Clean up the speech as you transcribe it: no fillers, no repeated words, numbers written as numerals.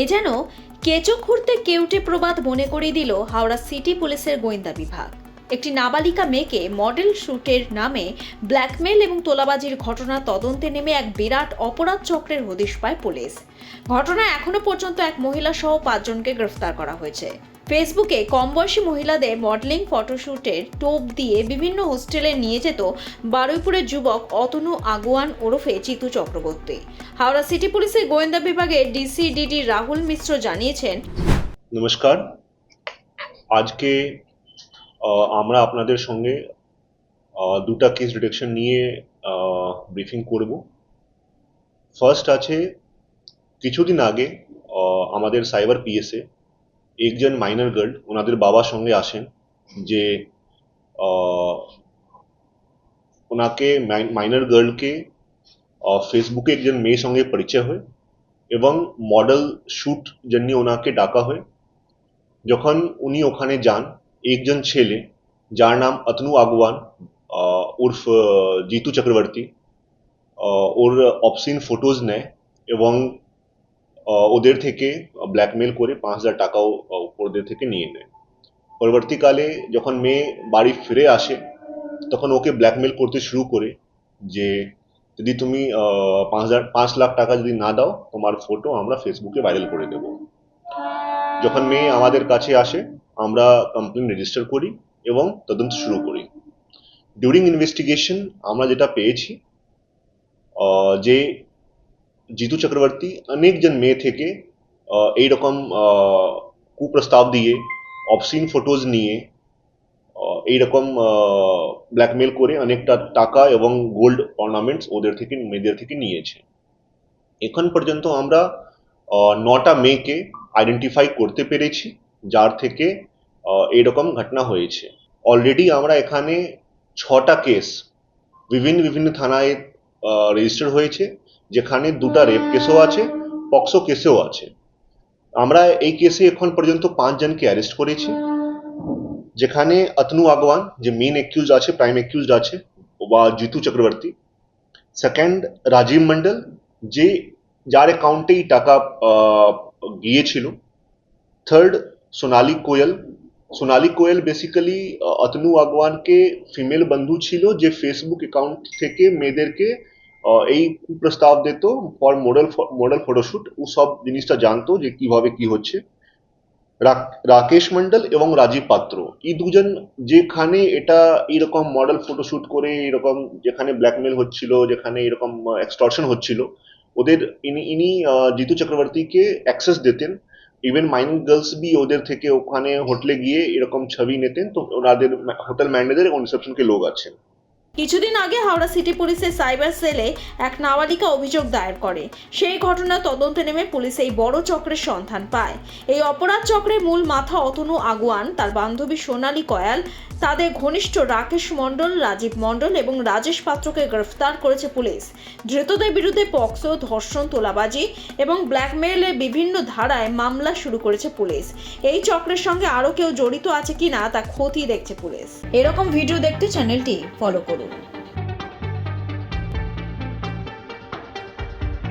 এ যেন কেঁচো খুঁড়তে কেউটে প্রবাদ মনে করিয়ে দিল হাওড়া সিটি পুলিশের গোয়েন্দা বিভাগ। একটি নাবালিকা মেয়েকে মডেল শ্যুটের নামে ব্ল্যাকমেল এবং তোলাবাজির ঘটনা তদন্তে নেমে এক বিরাট অপরাধ চক্রের হদিশ পায় পুলিশ। ঘটনায় এখনো পর্যন্ত এক মহিলা সহ 5 জনকে গ্রেফতার করা হয়েছে। ফেসবুকে কম বয়সী মহিলাদের মডেলিং ফটোশ্যুটের টোপ দিয়ে বিভিন্ন হোস্টেলে নিয়ে যেত বারুইপুরের যুবক অতনু আগুয়ান ওরফে চিতু চক্রবর্তী। হাওড়া সিটি পুলিশের গোয়েন্দা বিভাগের ডিসিডিডি রাহুল মিশ্র জানিয়েছেন, নমস্কার, আজকে আমরা আপনাদের সঙ্গে দুটা কেস ডিটেকশন নিয়ে ব্রিফিং করব। ফার্স্ট আছে, কিছুদিন আগে আমাদের সাইবার পিএসএ একজন মাইনর গার্ল ওনাদের বাবার সঙ্গে আসেন যে ওনাকে মাইনর গার্লকে ফেসবুকে একজন মেয়ের সঙ্গে পরিচয় হয় এবং মডেল শ্যুট জন্য ওনাকে ডাকা হয়। যখন উনি ওখানে যান, একজন ছেলে যার নাম অতনু আগুয়ান উর্ফ জিতু চক্রবর্তী ওর অবসিন ফটোজ নেয় এবং ওদের থেকে ব্ল্যাকমেল করে 5,000 টাকাও ওদের থেকে নিয়ে নেয়। পরবর্তীকালে যখন মেয়ে বাড়ি ফিরে আসে তখন ওকে ব্ল্যাকমেল করতে শুরু করে যে যদি তুমি 5 লাখ টাকা যদি না দাও তোমার ফটো আমরা ফেসবুকে ভাইরাল করে দেবো। যখন মেয়ে আমাদের কাছে আসে আমরা কমপ্লেন রেজিস্টার করি এবং তদন্ত শুরু করি। ডিউরিং ইনভেস্টিগেশন আমরা যেটা পেয়েছি যে জিতু চক্রবর্তী অনেকজন মেয়ে থেকে এইরকম কুপ্রস্তাব দিয়ে অবসিন ফটোজ নিয়ে এইরকম ব্ল্যাকমেল করে অনেকটা টাকা এবং গোল্ড অর্নামেন্টস ওদের থেকে মেয়েদের থেকে নিয়েছে। এখন পর্যন্ত আমরা 9টা মেয়েকে আইডেন্টিফাই করতে পেরেছি যার থেকে এরকম ঘটনা হয়েছে। অলরেডি আমরা এখানে 6টা কেস বিভিন্ন থানায় রেজিস্টার হয়েছে, যেখানে 2টা রেপ কেসও আছে, পক্সো কেসেও আছে। আমরা এই কেসে এখন পর্যন্ত 5 জনকে অ্যারেস্ট করেছি, যেখানে অতনু আগুয়ান যে মেন অ্যাকিউজ আছে, প্রাইম অ্যাকিউজড আছে বা জিতু চক্রবর্তী। সেকেন্ড রাজীব মন্ডল যে যার অ্যাকাউন্টেই টাকা গিয়েছিল। থার্ড সোনালী কোয়েল বেসিক্যালি অতনু আগুয়ানকে ফিমেল বন্ধু ছিল যে ফেসবুক অ্যাকাউন্ট থেকে মেয়েদেরকে এই প্রস্তাব দিত ফর মডেল ফটোশুট। ও সব জিনিসটা জানতো যে কিভাবে কি হচ্ছে। রাকেশ মন্ডল এবং রাজীব পাত্র এই দুজন যেখানে এটা এরকম মডেল ফটোশুট করে এরকম যেখানে ব্ল্যাকমেল হচ্ছিল, যেখানে এরকম এক্সটর্শন হচ্ছিল, ওদের ইনি জিতু চক্রবর্তীকে অ্যাক্সেস দিতেন। ইভেন মাইনর গার্লস বি ওদের থেকে ওখানে হোটেলে গিয়ে এরকম ছবি নিতেন। তো ওনাদের হোটেল ম্যানেজার এবং রিসেপশনকে লোক আছেন। কিছুদিন আগে হাওড়া সিটি পুলিশের সাইবার সেলে এক নাবালিকা অভিযোগ দায়ের করে। সেই ঘটনা তদন্তে নেমে পুলিশ এই বড় চক্রের সন্ধান পায়। এই অপরাধ চক্রের মূল মাথা অতনু আগুয়ান, তার বান্ধবী সোনালী কয়াল, তাদের ঘনিষ্ঠ রাকেশ মণ্ডল, রাজীব মণ্ডল এবং রাজেশ পাত্রকে গ্রেফতার করেছে পুলিশ। ধৃতদের বিরুদ্ধে পক্সো, ধর্ষণ, তোলাবাজি এবং ব্ল্যাকমেইলের বিভিন্ন ধারায় মামলা শুরু করেছে পুলিশ। এই চক্রের সঙ্গে আরও কেউ জড়িত আছে কিনা তা খতিয়ে দেখছে পুলিশ। এরকম ভিডিও দেখতে চ্যানেলটি ফলো করুন।